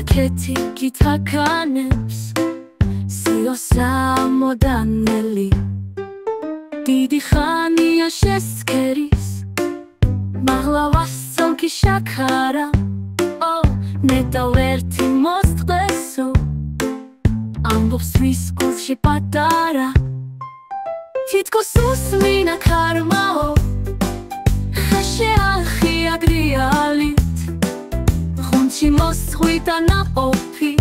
მასაკეთი გითაქანებს სიოს ამოდანელი დიდი ხანია შესქერის მაღლა ვასწონკი შაქარა ნეტა ვერთი მოსწყდესო ამბობს ვის გულში პატარა თითქოს უსმინა ქარმაო ხეშე ახია გრიალით ხუნჩი მოსხვიდა ნაყოფი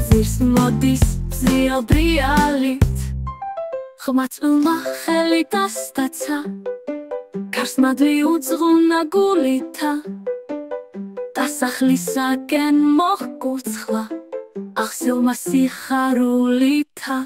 ზირს მოდის ზიელ ბრიალით ხმაწვილმა ხელი დასტაცა კარს მადლი უძღვნა გულითა დასახლისაკენ მოჰკუცხლა ახსილმა სიხარულითა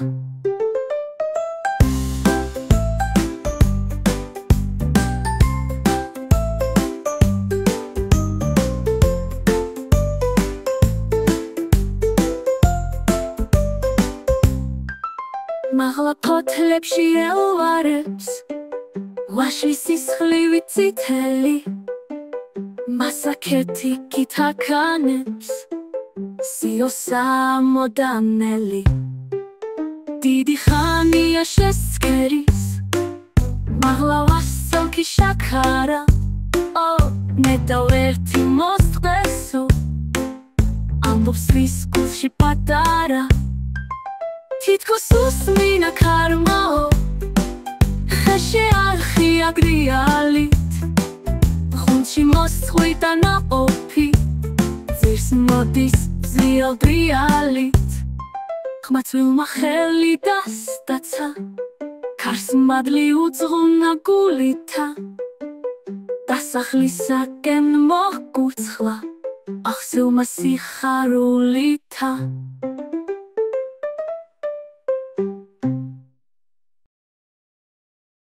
მაღლა ფოთლებში ელვარებს ვაშლის სისხლივი წითელი მასაკეთი გითაქანებს სიოს ამოდანელი დიდი ხანია შესქერის მაღლა ვასწონკი შაქარა ნეტა ვერთი მოსწყდესო ამბობს ვის გულში პატარა თითქოს უსმინა ქარმაო ხეშე ახია გრიალით ხუნჩი მოსხვიდა ნაყოფი ზირს მოდის ზიელ ბრიალით ხმაწვილმა ხელი დასტაცა კარს მადლი უძღვნა გულითა დასახლისაკენ მოჰკუცხლა ახსილმა სიხარულითა